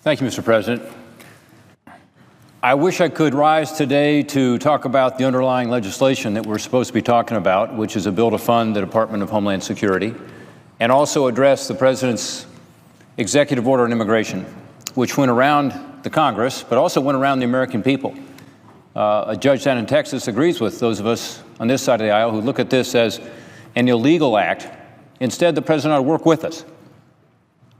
Thank you, Mr. President. I wish I could rise today to talk about the underlying legislation that we're supposed to be talking about, which is a bill to fund the Department of Homeland Security, and also address the President's executive order on immigration, which went around the Congress, but also went around the American people. A judge down in Texas agrees with those of us on this side of the aisle who look at this as an illegal act. Instead, the President ought to work with us.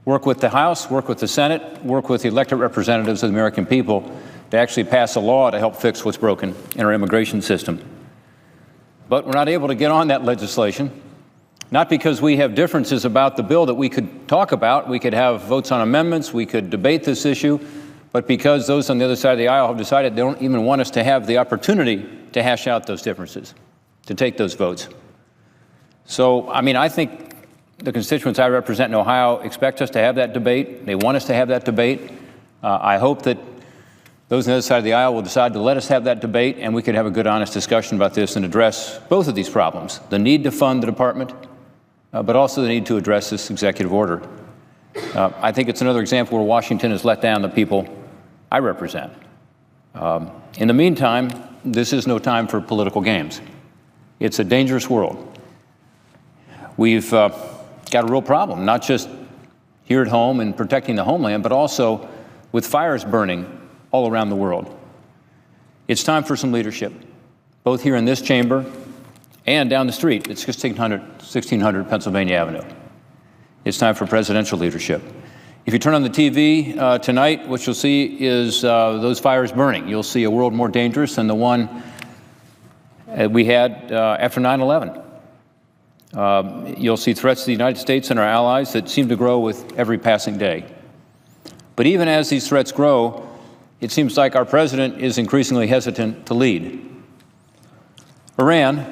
Work with the House, work with the Senate, work with the elected representatives of the American people to actually pass a law to help fix what's broken in our immigration system. But we're not able to get on that legislation, not because we have differences about the bill that we could talk about. We could have votes on amendments. We could debate this issue. But because those on the other side of the aisle have decided they don't even want us to have the opportunity to hash out those differences, to take those votes. So, I think the constituents I represent in Ohio expect us to have that debate. They want us to have that debate. I hope that those on the other side of the aisle will decide to let us have that debate, and we could have a good, honest discussion about this and address both of these problems, the need to fund the department, but also the need to address this executive order. I think it's another example where Washington has let down the people I represent. In the meantime, this is no time for political games. It's a dangerous world. We've got a real problem, not just here at home and protecting the homeland, but also with fires burning all around the world. It's time for some leadership, both here in this chamber and down the street at 1600 Pennsylvania Avenue. It's time for presidential leadership. If you turn on the TV tonight, what you'll see is those fires burning. You'll see a world more dangerous than the one we had after 9/11. You'll see threats to the United States and our allies that seem to grow with every passing day. But even as these threats grow, it seems like our president is increasingly hesitant to lead. Iran,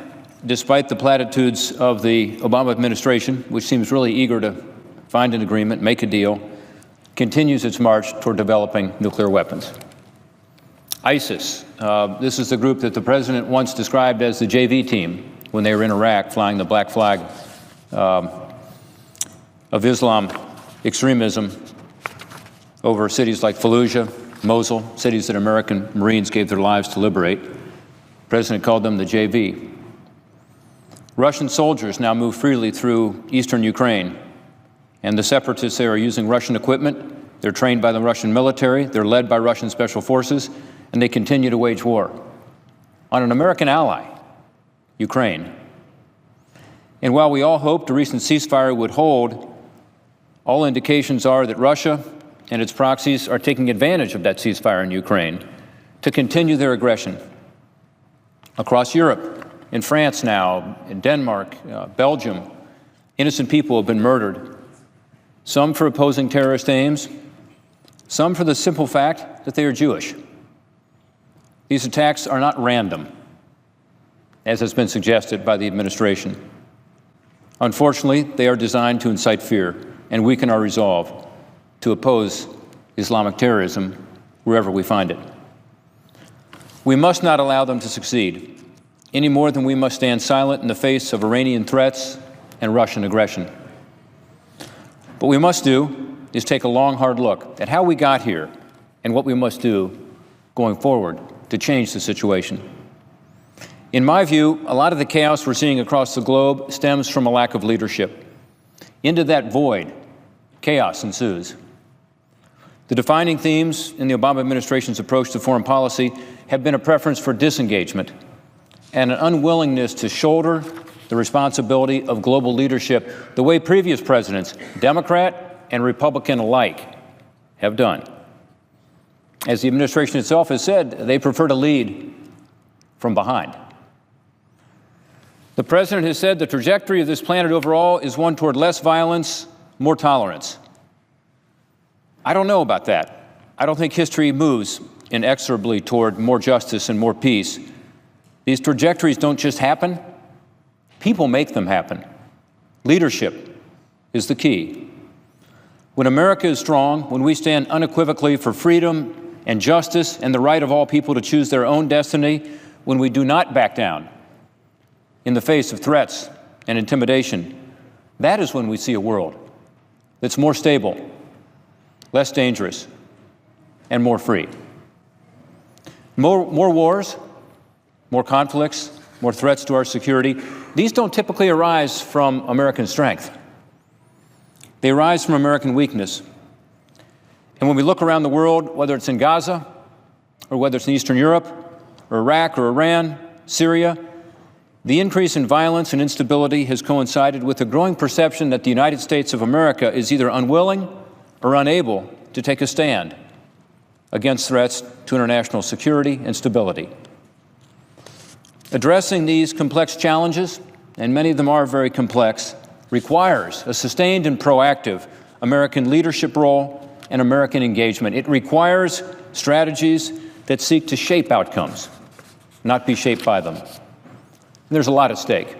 despite the platitudes of the Obama administration, which seems really eager to find an agreement, make a deal, continues its march toward developing nuclear weapons. ISIS, this is the group that the president once described as the JV team when they were in Iraq flying the black flag of Islam extremism over cities like Fallujah, Mosul, cities that American Marines gave their lives to liberate. The president called them the JV. Russian soldiers now move freely through eastern Ukraine, and the separatists there are using Russian equipment. They're trained by the Russian military, they're led by Russian special forces, and they continue to wage war on an American ally, Ukraine. And while we all hoped a recent ceasefire would hold, all indications are that Russia and its proxies are taking advantage of that ceasefire in Ukraine to continue their aggression. Across Europe, in France now, in Denmark, Belgium, innocent people have been murdered, some for opposing terrorist aims, some for the simple fact that they are Jewish. These attacks are not random, as has been suggested by the administration. Unfortunately, they are designed to incite fear and weaken our resolve to oppose Islamic terrorism wherever we find it. We must not allow them to succeed, any more than we must stand silent in the face of Iranian threats and Russian aggression. What we must do is take a long, hard look at how we got here and what we must do going forward to change the situation. In my view, a lot of the chaos we're seeing across the globe stems from a lack of leadership. Into that void, chaos ensues. The defining themes in the Obama administration's approach to foreign policy have been a preference for disengagement and an unwillingness to shoulder the responsibility of global leadership the way previous presidents, Democrat and Republican alike, have done. As the administration itself has said, they prefer to lead from behind. The president has said the trajectory of this planet overall is one toward less violence, more tolerance. I don't know about that. I don't think history moves inexorably toward more justice and more peace. These trajectories don't just happen. People make them happen. Leadership is the key. When America is strong, when we stand unequivocally for freedom and justice and the right of all people to choose their own destiny, when we do not back down in the face of threats and intimidation, that is when we see a world that's more stable, less dangerous, and more free. More wars, more conflicts, more threats to our security. These don't typically arise from American strength. They arise from American weakness. And when we look around the world, whether it's in Gaza, or whether it's in Eastern Europe, or Iraq, or Iran, Syria, the increase in violence and instability has coincided with a growing perception that the United States of America is either unwilling or unable to take a stand against threats to international security and stability. Addressing these complex challenges, and many of them are very complex, requires a sustained and proactive American leadership role and American engagement. It requires strategies that seek to shape outcomes, not be shaped by them. And there's a lot at stake.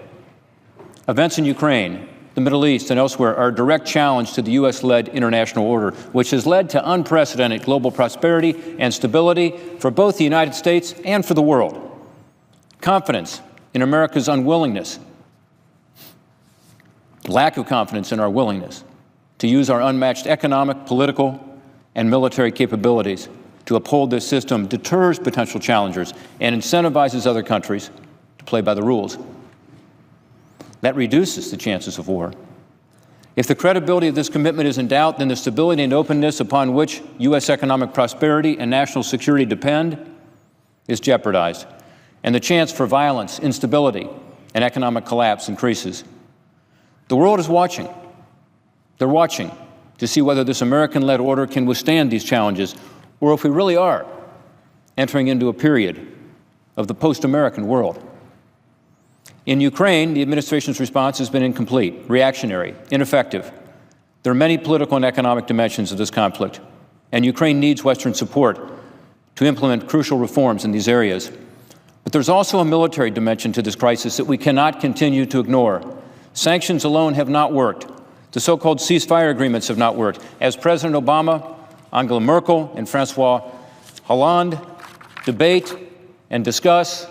Events in Ukraine, the Middle East, and elsewhere are a direct challenge to the U.S.-led international order, which has led to unprecedented global prosperity and stability for both the United States and for the world. Confidence in America's unwillingness, lack of confidence in our willingness to use our unmatched economic, political, and military capabilities to uphold this system deters potential challengers and incentivizes other countries to play by the rules. That reduces the chances of war. If the credibility of this commitment is in doubt, then the stability and openness upon which U.S. economic prosperity and national security depend is jeopardized, and the chance for violence, instability, and economic collapse increases. The world is watching. They're watching to see whether this American-led order can withstand these challenges, or if we really are entering into a period of the post-American world. In Ukraine, the administration's response has been incomplete, reactionary, ineffective. There are many political and economic dimensions of this conflict, and Ukraine needs Western support to implement crucial reforms in these areas. But there's also a military dimension to this crisis that we cannot continue to ignore. Sanctions alone have not worked. The so-called ceasefire agreements have not worked. As President Obama, Angela Merkel, and Francois Hollande debate and discuss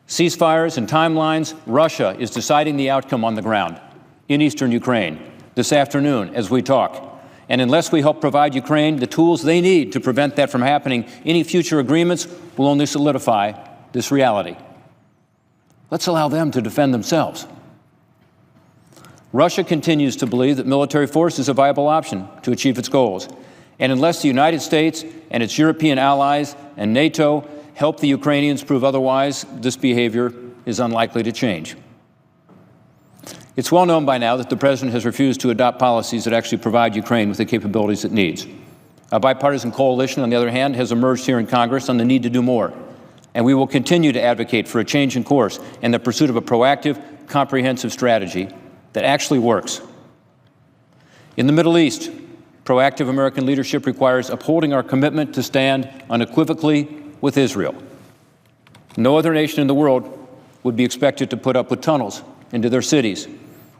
ceasefires and timelines, Russia is deciding the outcome on the ground in eastern Ukraine this afternoon as we talk. And unless we help provide Ukraine the tools they need to prevent that from happening, any future agreements will only solidify this reality. Let's allow them to defend themselves. Russia continues to believe that military force is a viable option to achieve its goals. And unless the United States and its European allies and NATO help the Ukrainians prove otherwise, this behavior is unlikely to change. It's well known by now that the President has refused to adopt policies that actually provide Ukraine with the capabilities it needs. A bipartisan coalition, on the other hand, has emerged here in Congress on the need to do more. And we will continue to advocate for a change in course and the pursuit of a proactive, comprehensive strategy that actually works. In the Middle East, proactive American leadership requires upholding our commitment to stand unequivocally with Israel. No other nation in the world would be expected to put up with tunnels into their cities,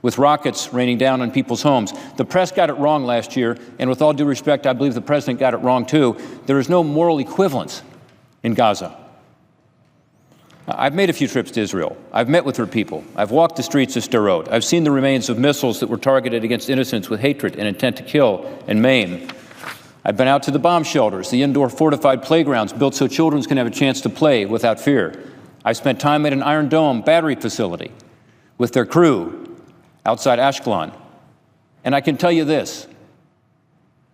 with rockets raining down on people's homes. The press got it wrong last year, and with all due respect, I believe the President got it wrong too. There is no moral equivalence in Gaza. I've made a few trips to Israel. I've met with her people. I've walked the streets of Sderot. I've seen the remains of missiles that were targeted against innocents with hatred and intent to kill and maim. I've been out to the bomb shelters, the indoor fortified playgrounds built so children can have a chance to play without fear. I've spent time at an Iron Dome battery facility with their crew outside Ashkelon. And I can tell you this,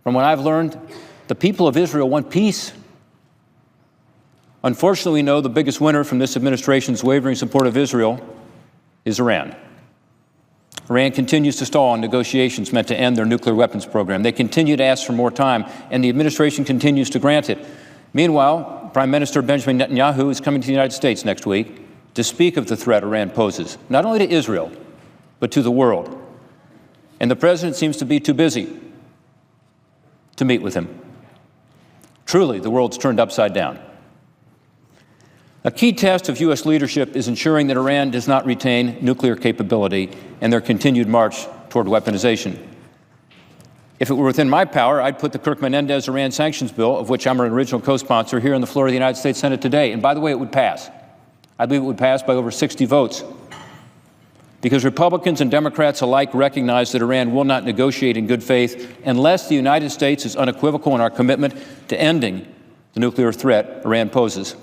from what I've learned, the people of Israel want peace. Unfortunately, we know the biggest winner from this administration's wavering support of Israel is Iran. Iran continues to stall on negotiations meant to end their nuclear weapons program. They continue to ask for more time, and the administration continues to grant it. Meanwhile, Prime Minister Benjamin Netanyahu is coming to the United States next week to speak of the threat Iran poses, not only to Israel, but to the world. And the president seems to be too busy to meet with him. Truly, the world's turned upside down. A key test of U.S. leadership is ensuring that Iran does not retain nuclear capability and their continued march toward weaponization. If it were within my power, I'd put the Kirk-Menendez Iran sanctions bill, of which I'm an original co-sponsor, here on the floor of the United States Senate today. And by the way, it would pass. I believe it would pass by over 60 votes. Because Republicans and Democrats alike recognize that Iran will not negotiate in good faith unless the United States is unequivocal in our commitment to ending the nuclear threat Iran poses.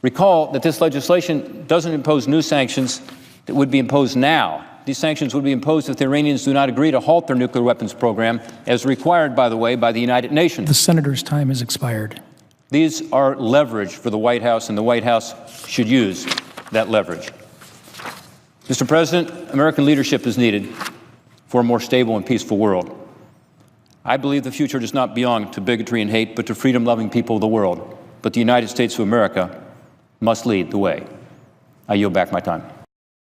Recall that this legislation doesn't impose new sanctions that would be imposed now. These sanctions would be imposed if the Iranians do not agree to halt their nuclear weapons program, as required, by the way, by the United Nations. The senator's time has expired. These are leverage for the White House, and the White House should use that leverage. Mr. President, American leadership is needed for a more stable and peaceful world. I believe the future does not belong to bigotry and hate, but to freedom-loving people of the world. But the United States of America must lead the way. I yield back my time.